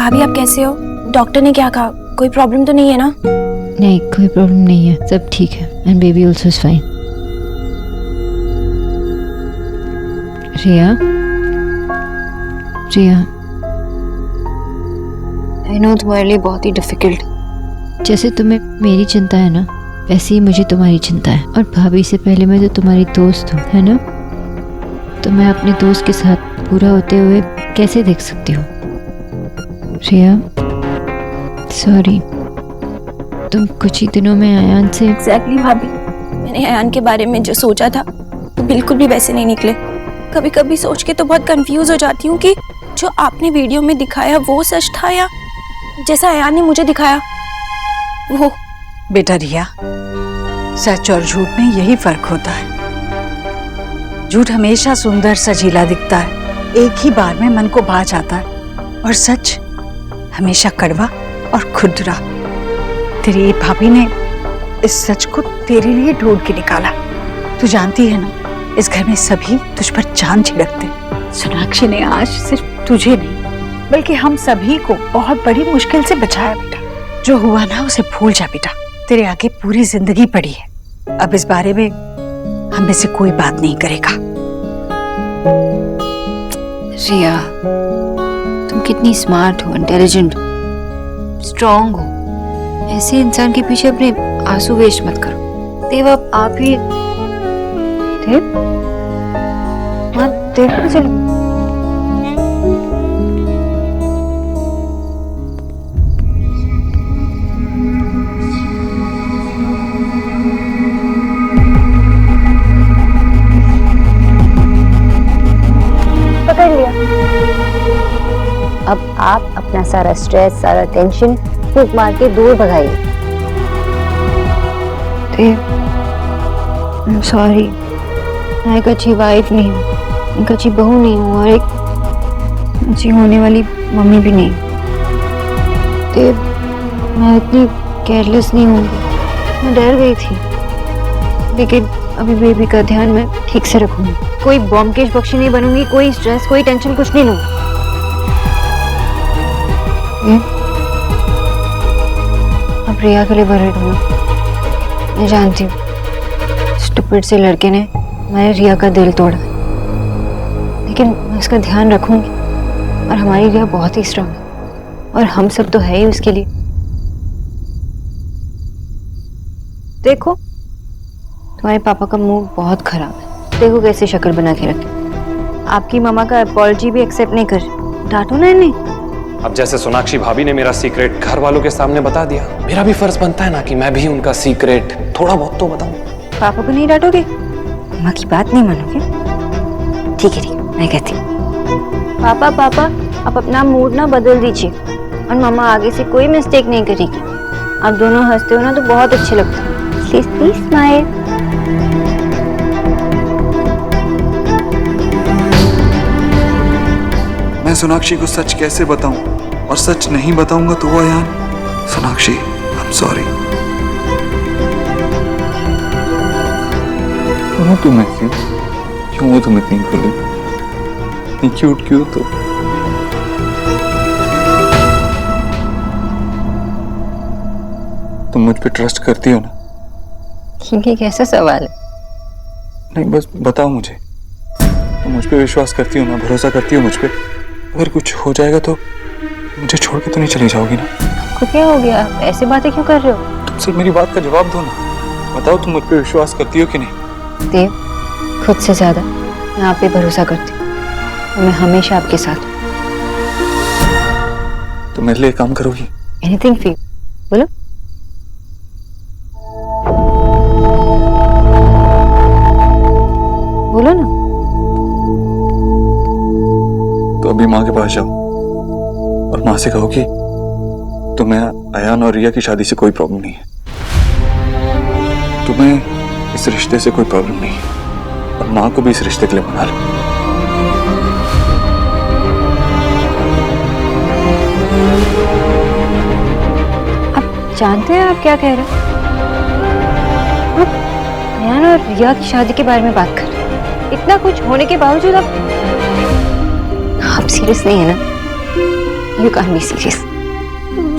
भाभी आप कैसे हो? डॉक्टर ने क्या कहा? कोई प्रॉब्लम तो नहीं है ना? नहीं, कोई प्रॉब्लम नहीं है, सब ठीक है and baby also is fine. Riya, Riya, I know तुम्हारे लिए बहुत ही डिफिकल्ट। जैसे तुम्हें मेरी चिंता है ना, वैसे ही मुझे तुम्हारी चिंता है। और भाभी से पहले मैं तो तुम्हारी दोस्त हूँ, है ना? तो मैं अपने दोस्त के साथ पूरा होते हुए कैसे देख सकती हूँ? रिया, सॉरी। तुम कुछ ही दिनों में अयान से एग्जैक्टली भाभी, मैंने अयान के बारे में जो सोचा था वो बिल्कुल भी वैसे नहीं निकले। कभी कभी सोच के तो बहुत कंफ्यूज हो जाती हूँ कि जो आपने वीडियो में दिखाया वो सच था या जैसा अयान ने मुझे दिखाया वो। बेटा रिया, सच और झूठ में यही फर्क होता है। झूठ हमेशा सुंदर सजीला दिखता है, एक ही बार में मन को भा जाता है, और सच हमेशा कड़वा और खुरदरा। तेरी भाभी ने इस सच को तेरे लिए ढूंढ के निकाला। तू जानती है ना, इस घर में सभी तुझ पर जान छिड़कते। सोनाक्षी ने आज सिर्फ तुझे नहीं बल्कि हम सभी को बहुत बड़ी मुश्किल से बचाया बेटा। जो हुआ ना उसे भूल जा बेटा, तेरे आगे पूरी जिंदगी पड़ी है। अब इस बारे में हम में से कोई बात नहीं करेगा। रिया, तुम कितनी स्मार्ट हो, इंटेलिजेंट हो, स्ट्रांग हो। ऐसे इंसान के पीछे अपने आंसू वेस्ट मत करो। देव, अब आप ही देव, हाँ देव को चलो। पकड़ लिया। अब आप अपना सारा स्ट्रेस, सारा टेंशन फूंक मार के दूर भगाइए। आई सॉरी, मैं एक अच्छी वाइफ नहीं हूँ, एक अच्छी बहू नहीं हूँ और एक अच्छी होने वाली मम्मी भी नहीं। देव, मैं इतनी केयरलेस नहीं हूँ, मैं डर गई थी, लेकिन अभी बेबी का ध्यान मैं ठीक से रखूंगी। कोई बॉम्बकेश बख्शी नहीं बनूंगी, कोई स्ट्रेस, कोई टेंशन कुछ नहीं लूंगी। अब रिया के लिए वरीड हूँ, मैं जानती हूँ स्टूपिड से लड़के ने हमारे रिया का दिल तोड़ा, लेकिन मैं उसका ध्यान रखूंगी। और हमारी रिया बहुत ही स्ट्रांग है और हम सब तो है ही उसके लिए। देखो, तुम्हारे पापा का मूड बहुत खराब है, देखो कैसे शक्ल बना के रखे। आपकी मामा का अपॉलजी भी एक्सेप्ट नहीं कर रही, डांटो ना इन्हें। अब जैसे सोनाक्षी भाभी ने मेरा सीक्रेट घर वालों के सामने बता दिया, मेरा भी फर्ज बनता है ना कि मैं भी उनका सीक्रेट थोड़ा बहुत तो बताऊं। पापा को नहीं डांटोगे? माँ की बात नहीं मानोगे? ठीक है, मैं कहती हूँ। पापा पापा, आप अपना मूड ना बदल दीजिए और मामा आगे से कोई मिस्टेक नहीं करेगी। आप दोनों हंसते हो ना तो बहुत अच्छे लगते हो। Please please smile. मैं सोनाक्षी को सच कैसे बताऊं, और सच नहीं बताऊंगा तो वो Ayaan. Sonakshi, I am sorry. क्यों तुम ऐसी, क्यों हो तुम इतनी खुली, इतनी क्यूट क्यों तो? तुम मुझ पे ट्रस्ट करती हो ना? ये कैसा सवाल है? नहीं, बस बताओ मुझे, तुम मुझ पे विश्वास करती हो ना, भरोसा करती हो मुझ पे? अगर कुछ हो जाएगा तो मुझे छोड़ के तो नहीं चली जाओगी ना? आपको क्या हो गया? ऐसे बातें क्यों कर रहे हो? तुम सिर्फ मेरी बात का जवाब दो ना। बताओ, तुम मुझ पे विश्वास करती हो कि नहीं? देव, खुद से ज्यादा मैं आप पे भरोसा करती हूँ और मैं हमेशा आपके साथ हूँ। तो मेरे लिए काम करोगी? एनीथिंग फॉर यू, बोलो। बोलो ना। तो अभी माँ के पास जाओ और माँ से कहो कि तुम्हें अयान और रिया की शादी से कोई प्रॉब्लम नहीं है, तुम्हें इस रिश्ते से कोई प्रॉब्लम नहीं है, और माँ को भी इस रिश्ते के लिए मना लो। आप जानते हैं आप क्या कह रहे हैं? आप अयान और रिया की शादी के बारे में बात कर रहे हैं। इतना कुछ होने के बावजूद आप सीरियस नहीं है ना? You can be serious.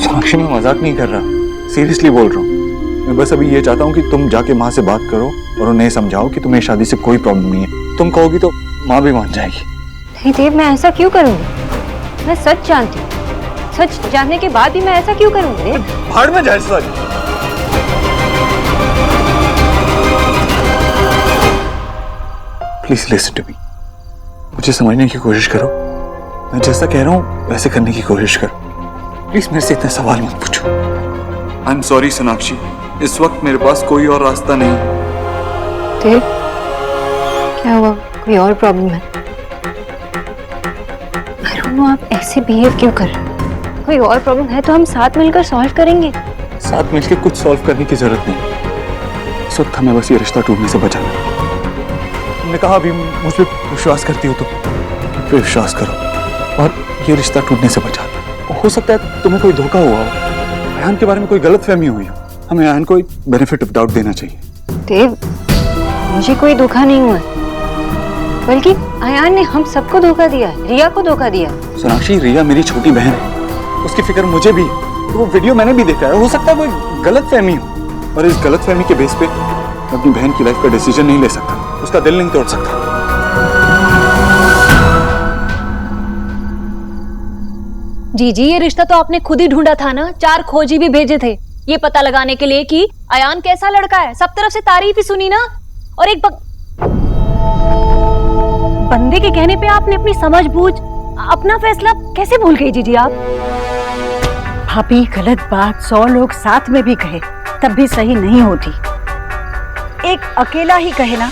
Sonakshi मैं मजाक नहीं कर रहा, सीरियसली बोल रहा हूँ। मैं बस अभी ये चाहता हूँ कि तुम जाके माँ से बात करो और उन्हें समझाओ कि तुम्हें शादी से कोई प्रॉब्लम नहीं है। तुम कहोगी तो माँ भी मान जाएगी। नहीं देव, मैं ऐसा क्यों करूंगी? मैं सच जानती हूँ, सच जानने के बाद भी मैं ऐसा क्यों करूंगी देव? भाड़ में जाए सच। प्लीज लिसन टू मी, मुझे समझने की कोशिश करो। मैं जैसा कह रहा हूँ वैसे करने की कोशिश करो। प्लीज मेरे से इतने सवाल मत पूछो। आई एम सॉरी सोनाक्षी, इस वक्त मेरे पास कोई और रास्ता नहीं। देव, क्या हुआ? कोई और प्रॉब्लम है? आई डोंट नो, आप ऐसे बिहेव क्यों कर रहे हैं? कोई और प्रॉब्लम है तो हम साथ मिलकर सॉल्व करेंगे। साथ मिलकर कुछ सॉल्व करने की जरूरत नहीं। इस वक्त हमें बस ये रिश्ता टूटने से बचाना है। तुमने कहा अभी मुझ पर विश्वास करती हो तो मुझ पर विश्वास करो और ये रिश्ता टूटने से बचा लो। हो सकता है तुम्हें कोई धोखा हुआ हो, अयान के बारे में कोई गलतफहमी हुई हो। हमें अयान को बेनिफिट ऑफ डाउट देना चाहिए। देव, मुझे कोई धोखा नहीं हुआ, बल्कि अयान ने हम सबको धोखा दिया, रिया को धोखा दिया। सोनाक्षी, रिया मेरी छोटी बहन है, उसकी फिक्र मुझे भी है। तो वो वीडियो मैंने भी देखा है। हो सकता है कोई गलतफहमी हो और इस गलतफहमी के बेस पे मैं अपनी बहन की लाइफ का डिसीजन नहीं ले सकता, उसका दिल नहीं तोड़ सकता। जी, ये रिश्ता तो आपने खुद ही ढूंढा था ना। 4 खोजी भी भेजे थे ये पता लगाने के लिए कि अयान कैसा लड़का है। सब तरफ से तारीफ ही सुनी ना। और एक बंदे के कहने पे आपने अपनी समझबूझ, अपना फैसला कैसे भूल गई जीजी आप? भाभी, गलत बात 100 लोग साथ में भी कहे तब भी सही नहीं होती। एक अकेला ही कहे ना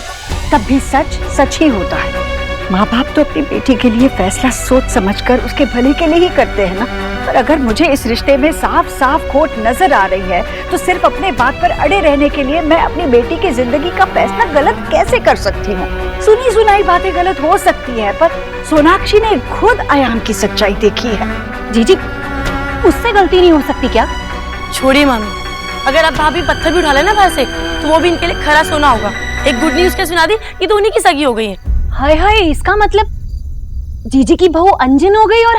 तब भी सच सच ही होता है। माँ बाप तो अपनी बेटी के लिए फैसला सोच समझकर उसके भले के लिए ही करते हैं ना। पर अगर मुझे इस रिश्ते में साफ साफ खोट नजर आ रही है तो सिर्फ अपने बात पर अड़े रहने के लिए मैं अपनी बेटी की जिंदगी का फैसला गलत कैसे कर सकती हूँ? सुनी सुनाई बातें गलत हो सकती है, पर सोनाक्षी ने खुद अयान की सच्चाई देखी है। जीजी, उससे गलती नहीं हो सकती क्या? छोड़िए मामी, अगर अब भाभी पत्थर भी उठा ले ना बाहर से तो वो भी इनके लिए खरा सोना होगा। एक गुड न्यूज क्या सुना दी, ये तो उन्हीं की सगी हो गई है। हाय हाय, इसका मतलब जीजी की बहू अंजन हो गई और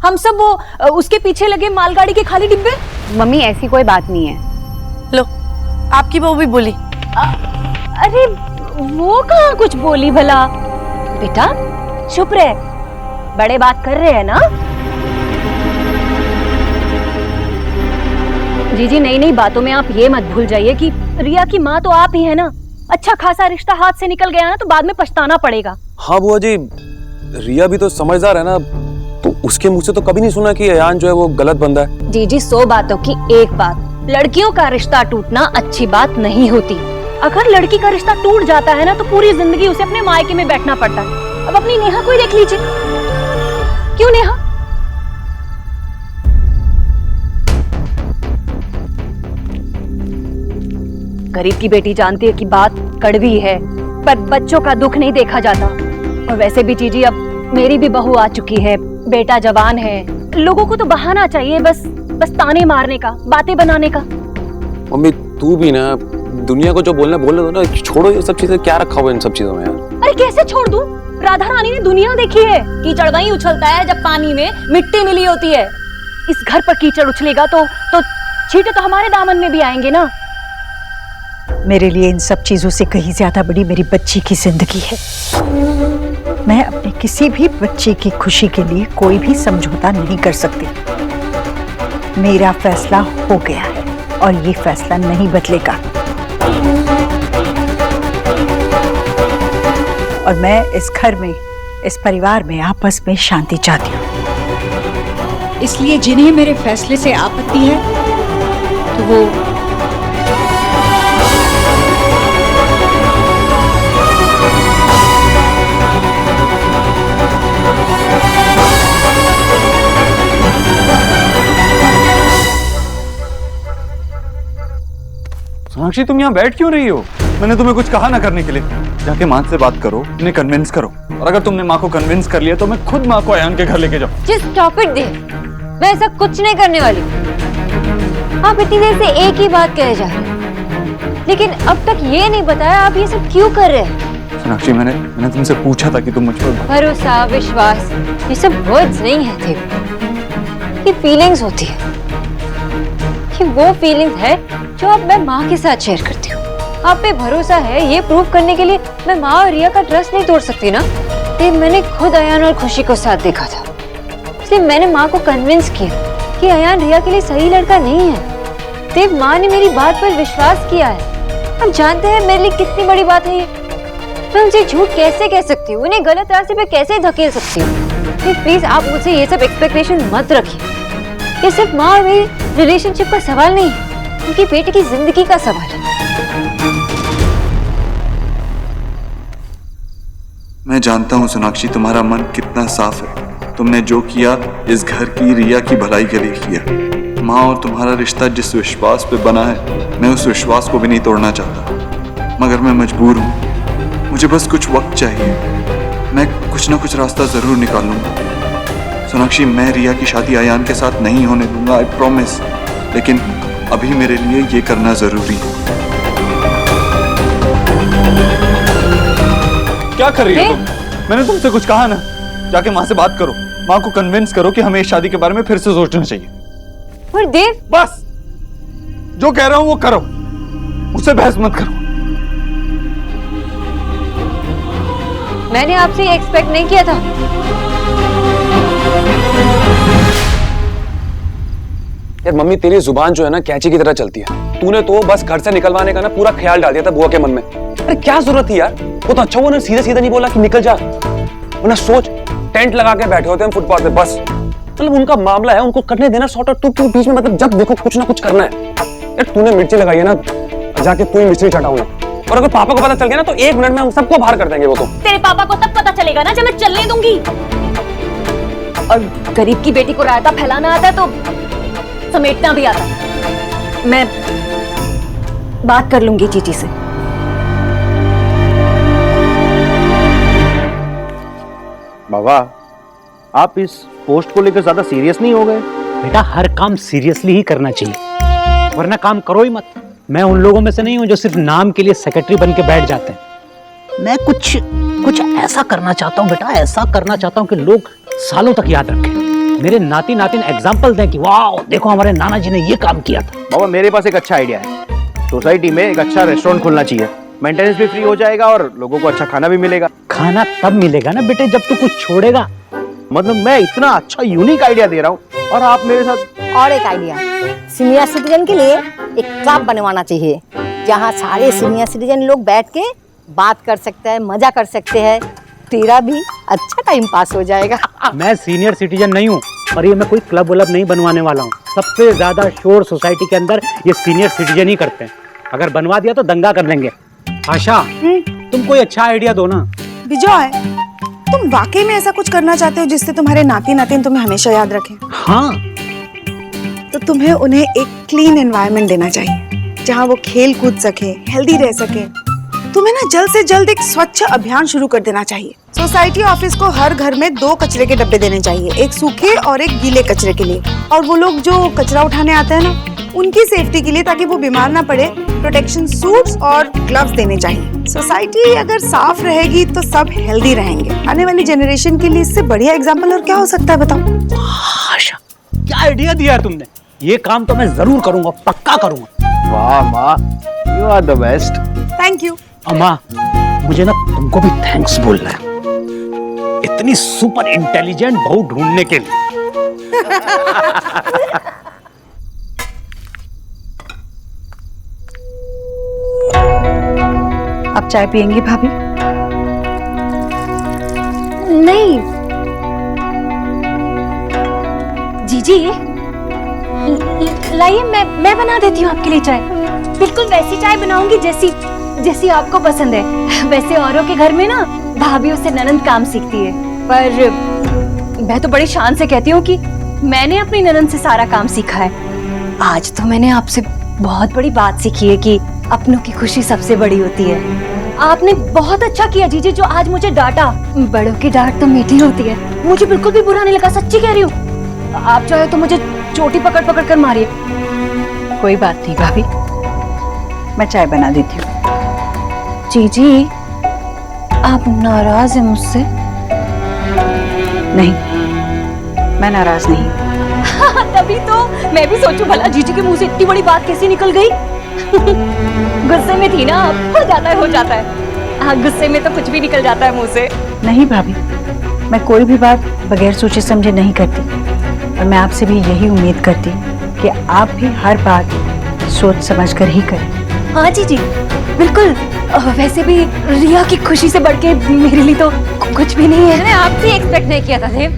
हम सब वो उसके पीछे लगे मालगाड़ी के खाली डिब्बे। मम्मी, ऐसी कोई बात नहीं है। लो, आपकी बहू भी बोली। अरे वो कहाँ कुछ बोली भला? बेटा चुप रहे, बड़े बात कर रहे हैं ना। जीजी, नई नई बातों में आप ये मत भूल जाइए कि रिया की माँ तो आप ही है ना। अच्छा खासा रिश्ता हाथ से निकल गया ना तो बाद में पछताना पड़ेगा। हाँ बुआ जी, रिया भी तो समझदार है ना, तो उसके मुंह से तो कभी नहीं सुना कि अयान जो है वो गलत बंदा है। जीजी, 100 बातों की एक बात, लड़कियों का रिश्ता टूटना अच्छी बात नहीं होती। अगर लड़की का रिश्ता टूट जाता है ना तो पूरी जिंदगी उसे अपने मायके में बैठना पड़ता है। अब अपनी नेहा को ही देख लीजिए। क्यों नेहा? गरीब की बेटी जानती है कि बात कड़वी है, पर बच्चों का दुख नहीं देखा जाता। और वैसे भी जीजी, अब मेरी भी बहू आ चुकी है, बेटा जवान है। लोगों को तो बहाना चाहिए, बस ताने मारने का, बातें बनाने का। मम्मी तू भी ना, दुनिया को जो बोलना बोलने दो ना, छोड़ो ये सब चीजें। क्या रखा हुआ इन सब चीजों में यार? अरे कैसे छोड़ दूं? राधा रानी ने दुनिया देखी है। कीचड़ वहीं उछलता है जब पानी में मिट्टी मिली होती है। इस घर पर कीचड़ उछलेगा तो छींटे तो हमारे दामन में भी आएंगे ना। मेरे लिए इन सब चीजों से कहीं ज्यादा बड़ी मेरी बच्ची की जिंदगी है। मैं अपने किसी भी बच्चे की खुशी के लिए कोई भी समझौता नहीं कर सकती। मेरा फैसला हो गया है और ये फैसला नहीं बदलेगा। और मैं इस घर में, इस परिवार में आपस में शांति चाहती हूँ। इसलिए जिन्हें मेरे फैसले से आपत्ति है तो वो सोनाक्षी, तुम यहाँ बैठ क्यों रही हो? मैंने तुम्हें कुछ कहा ना करने के लिए। जाके माँ से बात करो, उन्हें कन्विंस करो। और अगर तुमने माँ को कन्विंस कर लिया तो मैं खुद माँ को अयान के घर लेके जाऊँ। जस्ट स्टॉप इट देव, मैं ऐसा कुछ नहीं करने वाली। आप इतनी देर से एक ही बात कहे जा रहे हैं, लेकिन अब तक ये नहीं बताया आप ये सब क्यों कर रहे हैं। सोनाक्षी, मैंने तुमसे पूछा था कि तुम मुझ पर भरोसा, विश्वास, ये सब वर्ड्स नहीं है देव। ये फीलिंग्स होती है, ये वो फीलिंग्स है जो अब मैं माँ के साथ शेयर करती हूँ। आप पे भरोसा है ये प्रूव करने के लिए मैं माँ और रिया का ट्रस्ट नहीं तोड़ सकती ना। देव, मैंने खुद अयान और खुशी को साथ देखा था, इसलिए मैंने माँ को कन्विंस किया कि अयान रिया के लिए सही लड़का नहीं है। देव, माँ ने मेरी बात पर विश्वास किया है। आप जानते हैं मेरे लिए कितनी बड़ी बात है ये। मैं उनसे झूठ कैसे कह सकती हूँ, उन्हें गलत रास्ते पे कैसे धकेल सकती हूँ। प्लीज आप मुझसे ये सब एक्सपेक्टेशन मत रखिए। ये सिर्फ माँ और मेरी रिलेशनशिप का सवाल नहीं, उनकी बेटे की जिंदगी का सवाल है। मैं जानता हूँ सोनाक्षी, तुम्हारा मन कितना साफ है। तुमने जो किया इस घर की, रिया की भलाई के लिए किया। माँ और तुम्हारा रिश्ता जिस विश्वास पे बना है, मैं उस विश्वास को भी नहीं तोड़ना चाहता, मगर मैं मजबूर हूँ। मुझे बस कुछ वक्त चाहिए, मैं कुछ ना कुछ रास्ता जरूर निकाल लूंगा। सोनाक्षी, मैं रिया की शादी अयान के साथ नहीं होने दूंगा, आई प्रॉमिस। लेकिन अभी मेरे लिए ये करना जरूरी है। क्या कर रही हो तुम? मैंने तुमसे कुछ कहा ना, जाके माँ से बात करो, माँ को कन्विंस करो कि हमें इस शादी के बारे में फिर से सोचना चाहिए। और देव, बस जो कह रहा हूं वो करो, मुझसे बहस मत करो। मैंने आपसे ये एक्सपेक्ट नहीं किया था। यार मम्मी, तेरी जुबान जो है ना कैंची की तरह चलती है। तूने तो बस घर से निकलवाने का ना पूरा ख्याल डाल दिया था बुआ के मन में। अरे क्या जरूरत थी यार, वो तो अच्छा हुआ ना सीधा सीधा नहीं बोला कि निकल जा। वरना सोच, टेंट लगा के बैठे होते हैं फुटपाथ पे, बस मतलब उनका मामला है, उनको करने देना सॉर्ट आउट। तू क्यों बीच में, मतलब जब देखो कुछ ना कुछ करना है। यार तूने मिर्ची लगाई है ना, जाके तू ही मिर्ची चटाऊ ना। और अगर पापा को पता चल गया ना तो 1 मिनट में हम सबको बाहर कर देंगे। वो तो तेरे पापा को तब पता चलेगा ना जब मैं चलने दूंगी। और गरीब की बेटी को रायता फैलाना आता है तो समेटना भी आता है। मैं बात कर लूंगी चीची से। बाबा, आप इस पोस्ट को लेकर ज्यादा सीरियस नहीं हो गए? बेटा, हर काम सीरियसली ही करना चाहिए, वरना काम करो ही मत। मैं उन लोगों में से नहीं हूं जो सिर्फ नाम के लिए सेक्रेटरी बन के बैठ जाते हैं। मैं कुछ ऐसा करना चाहता हूं बेटा, ऐसा करना चाहता हूं कि लोग सालों तक याद रखें। मेरे नाती नातिन एग्जाम्पल दें कि वाह देखो हमारे नाना जी ने ये काम किया था। बाबा, मेरे पास एक अच्छा आइडिया है। सोसाइटी में एक अच्छा रेस्टोरेंट खुलना चाहिए, मेंटेनेंस भी फ्री हो जाएगा और लोगों को अच्छा खाना भी मिलेगा। खाना तब मिलेगा ना बेटे जब तू कुछ छोड़ेगा। मतलब मैं इतना अच्छा यूनिक आइडिया दे रहा हूँ और आप मेरे साथ। और एक आइडिया, सीनियर सिटीजन के लिए एक क्लब बनवाना चाहिए, जहाँ सारे सीनियर सिटीजन लोग बैठ के बात कर सकते हैं, मजा कर सकते हैं। तेरा भी अच्छा टाइम पास हो जाएगा। मैं सीनियर सिटीजन नहीं हूँ और ये मैं कोई क्लब वलब नहीं बनवाने वाला हूँ। सबसे ज्यादा शोर सोसाइटी के अंदर ये सीनियर सिटीजन ही करते हैं। अगर बनवा दिया तो दंगा कर लेंगे। आशा, तुम कोई अच्छा आइडिया दो ना। विजय, तुम वाकई में ऐसा कुछ करना चाहते हो जिससे तुम्हारे नाती नातिन तुम्हें हमेशा याद रखें? हाँ। तो तुम्हें उन्हें एक क्लीन एनवायरनमेंट देना चाहिए, जहाँ वो खेल कूद सके, हेल्दी रह सके। तुम्हें ना जल्द से जल्द एक स्वच्छ अभियान शुरू कर देना चाहिए। सोसाइटी ऑफिस को हर घर में 2 कचरे के डब्बे देने चाहिए, एक सूखे और एक गीले कचरे के लिए। और वो लोग जो कचरा उठाने आते हैं ना, उनकी सेफ्टी के लिए, ताकि वो बीमार ना पड़े, प्रोटेक्शन सूट्स और ग्लव्स देने चाहिए। सोसाइटी अगर साफ रहेगी तो सब हेल्दी रहेंगे। आने वाली जनरेशन के लिए इससे बढ़िया एग्जाम्पल और क्या हो सकता है, बताओ। आशा, क्या आइडिया दिया तुमने। ये काम तो मैं जरूर करूंगा, पक्का करूंगा। वाह माँ, you are the best. Thank you. अम्मा, मुझे ना तुमको भी थैंक्स बोलना है, इतनी सुपर इंटेलिजेंट बहू ढूंढने के लिए। आप चाय पियेंगी भाभी? नहीं जीजी, लाइए मैं बना देती हूँ आपके लिए चाय। बिल्कुल वैसी चाय बनाऊंगी जैसी आपको पसंद है। वैसे औरों के घर में ना भाभी से ननंद काम सीखती है, पर मैं तो बड़ी शान से कहती हूँ कि मैंने अपनी ननंद से सारा काम सीखा है। आज तो मैंने आपसे बहुत बड़ी बात सीखी है कि अपनों की खुशी सबसे बड़ी होती है। आपने बहुत अच्छा किया जीजी जो आज मुझे डांटा। बड़ों की डांट तो मीठी होती है, मुझे बिल्कुल भी बुरा नहीं लगा, सच्ची कह रही हूँ। आप चाहे तो मुझे चोटी पकड़ पकड़ कर मारिए। कोई बात नहीं भाभी, मैं चाय बना देती हूँ। जीजी, आप नाराज हैं मुझसे? नहीं, मैं नाराज नहीं। तभी तो मैं भी सोचूं भला जीजी के मुंह से इतनी बड़ी बात कैसी निकल गई। गुस्से में थी ना, अब हो जाता है। हाँ, गुस्से में तो कुछ भी निकल जाता है मुंह से। नहीं भाभी, मैं कोई भी बात बगैर सोचे समझे नहीं करती, और मैं आपसे भी यही उम्मीद करती हूँ कि आप भी हर बात सोच समझ कर ही करें। हाँ जीजी, बिल्कुल। वैसे भी रिया की खुशी से बढ़ के मेरे लिए तो कुछ भी नहीं है। मैंने आपसे एक्सपेक्ट नहीं किया था देव।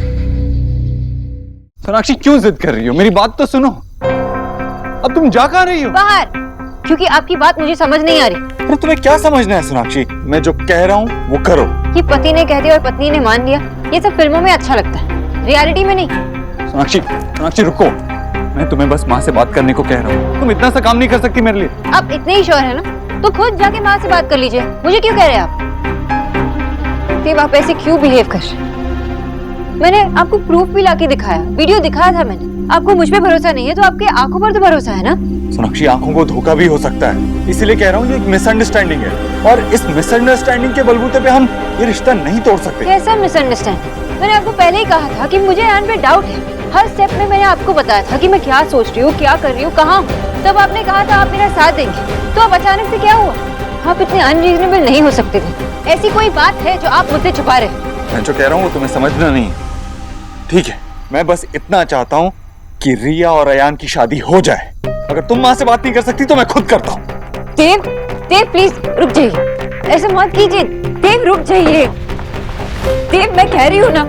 सोनाक्षी क्यों जिद कर रही हो? मेरी बात तो सुनो। अब तुम जा कहाँ रही हो? बाहर, क्योंकि आपकी बात मुझे समझ नहीं आ रही। अरे तुम्हें क्या समझना है सोनाक्षी? मैं जो कह रहा हूँ वो करो। कि पति ने कह दिया और पत्नी ने मान लिया, ये सब फिल्मों में अच्छा लगता है, रियलिटी में नहीं। सोनाक्षी रुको, मैं तुम्हें बस माँ से बात करने को कह रहा हूँ। तुम इतना सा काम नहीं कर सकती मेरे लिए? आप इतने ही श्योर है ना, तो खुद जाके माँ से बात कर लीजिए, मुझे क्यों कह रहे हैं आप? देव, आप ऐसे क्यों बिहेव कर रहे हैं? मैंने आपको प्रूफ भी लाके दिखाया, वीडियो दिखाया था मैंने। आपको मुझ पे भरोसा नहीं है तो आपके आंखों पर तो भरोसा है ना। सोनाक्षी, आंखों को धोखा भी हो सकता है, इसीलिए कह रहा हूँ ये एक मिसअंडरस्टैंडिंग है, और इस मिसअंडरस्टैंडिंग के बलबूते पे हम ये रिश्ता नहीं तोड़ सकते। कैसा मिसअंडरस्टैंडिंग? मैंने आपको पहले ही कहा था कि मुझे अयान पे डाउट है। हर स्टेप में मैंने आपको बताया था कि मैं क्या सोच रही हूँ, क्या कर रही हूँ, कहाँ हूँ। तब आपने कहा था आप मेरा साथ देंगे, तो अब अचानक से क्या हुआ? आप इतने अनरीजनेबल नहीं हो सकते थे। ऐसी कोई बात है जो आप मुझसे छुपा रहे हैं? मैं जो कह रहा हूँ वो तुम्हें समझना नहीं है, ठीक है? मैं बस इतना चाहता हूँ कि रिया और अयान की शादी हो जाए। अगर तुम माँ से बात नहीं कर सकती तो मैं खुद करता हूँ। देव, देव प्लीज रुक जाइए, ऐसे मत कीजिए। देव रुक जाइए, देव मैं कह रही हूँ ना।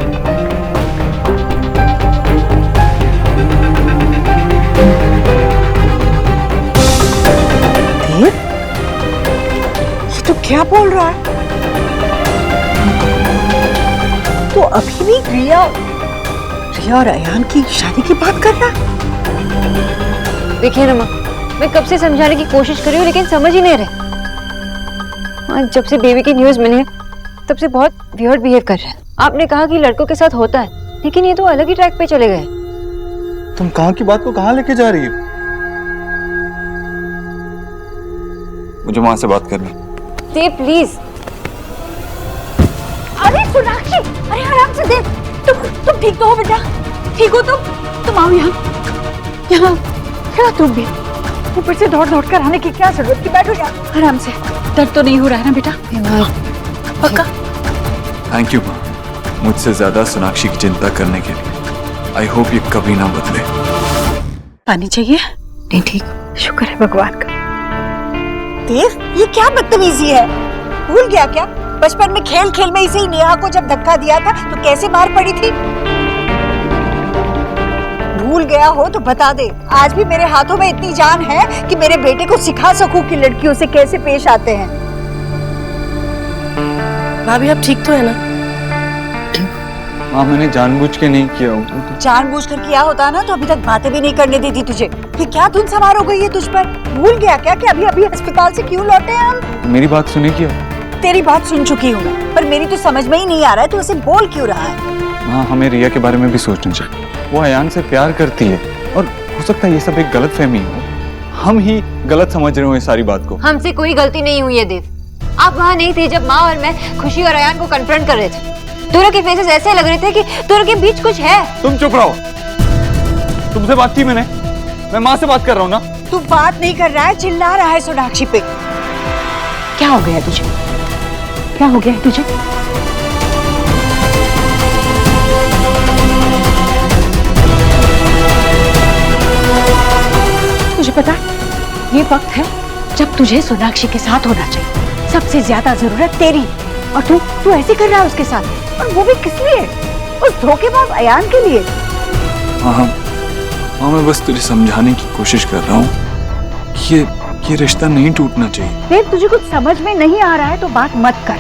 देव, ये तो क्या बोल रहा है? तो अभी भी रिया और अयान की शादी की बात कर रहा है? देखिए रमा, मैं कब से समझाने की कोशिश कर रही हूँ लेकिन समझ ही नहीं रहे। आज जब से बेबी की न्यूज मिली है तब से बहुत वियर्ड बिहेव कर रहे हैं। आपने कहा कि लड़कों के साथ होता है, लेकिन ये तो अलग ही ट्रैक पे चले गए। तुम कहाँ की बात को कहाँ लेके जा रही हो? मुझे माँ से बात करनी। देव प्लीज। अरे सोनाक्षी, अरे आराम से देव, तुम ठीक तो हो बेटा? ठीक हो तुम आओ यहाँ क्या तुम भी ऊपर से दौड़ कर आने की क्या जरूरत थी? बैठो यहाँ आराम से। दर्द तो नहीं हो रहा है ना बेटा? पक्का? थैंक यू माँ, मुझसे ज्यादा सोनाक्षी की चिंता करने के लिए। आई होप ये कभी ना बदले। पानी चाहिए? नहीं ठीक, शुक्र है भगवान का। देव, ये क्या बदतमीजी है? भूल गया क्या बचपन में खेल में इसे ही नेहा को जब धक्का दिया था तो कैसे मार पड़ी थी? भूल गया हो तो बता दे। आज भी मेरे हाथों में इतनी जान है कि मेरे बेटे को सिखा सकूं कि लड़कियों से कैसे पेश आते हैं। भाभी आप ठीक तो है ना? माँ, मैंने जानबूझ के नहीं किया। जानबूझकर किया होता ना तो अभी तक बातें भी नहीं करने देती तुझे। ये क्या धुन सवार हो गई है तुझ पर? भूल गया क्या कि अभी अस्पताल से क्यों लौटे हैं हम? मेरी बात सुने क्या? तेरी बात सुन चुकी हूँ मैं, पर मेरी तो समझ में ही नहीं आ रहा है तू ऐसे बोल क्यों रहा है? माँ, हमें रिया के बारे में भी सोचना चाहिए। वो अयान से प्यार करती है, और हो सकता है ये सब एक गलत फहमी हो। हम ही गलत समझ रहे हो ये सारी बात को। हमसे कोई गलती नहीं हुई है देव। आप वहाँ नहीं थे जब माँ और मैं खुशी और अयान को कन्फ्रंट कर रहे थे। दोनों के फेसेस ऐसे लग रहे थे कि दोनों के बीच कुछ है। तुम चुप रहो। तुमसे बात की मैंने, मैं माँ से बात कर रहा हूँ ना। तू बात नहीं कर रहा है, चिल्ला रहा है सोनाक्षी पे। क्या हो गया तुझे? क्या हो गया है तुझे? तुझे पता ये वक्त है जब तुझे सोनाक्षी के साथ होना चाहिए। सबसे ज्यादा जरूरत तेरी, और तू ऐसे कर रहा है उसके साथ, और वो भी किस लिए? उस धोखेबाज अयान के लिए। हाँ, मैं बस तुझे समझाने की कोशिश कर रहा हूँ। ये रिश्ता नहीं टूटना चाहिए। देव, तुझे कुछ समझ में नहीं आ रहा है तो बात मत कर।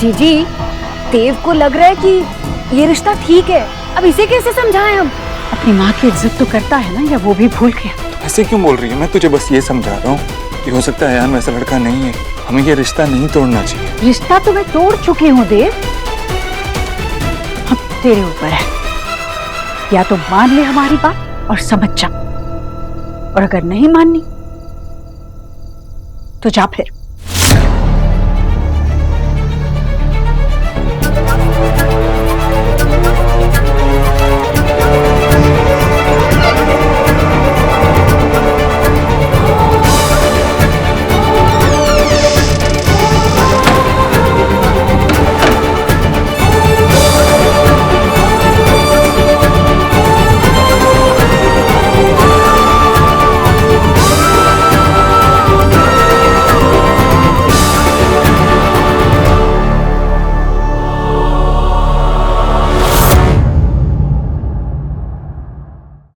जीजी, देव को लग रहा है कि ये रिश्ता ठीक है, अब इसे कैसे समझाएं हम? अपनी माँ की इज्जत तो करता है ना, या वो भी भूल गया? ऐसे क्यों बोल रही है? मैं तुझे बस ये समझा रहा हूँ कि हो सकता है अयान वैसा लड़का नहीं है। हमें ये रिश्ता नहीं तोड़ना चाहिए। रिश्ता तो मैं तोड़ चुकी हूँ देव, अब तेरे ऊपर है। या तो मान ले हमारी बात और समझ जा, और अगर नहीं माननी तो जा फिर।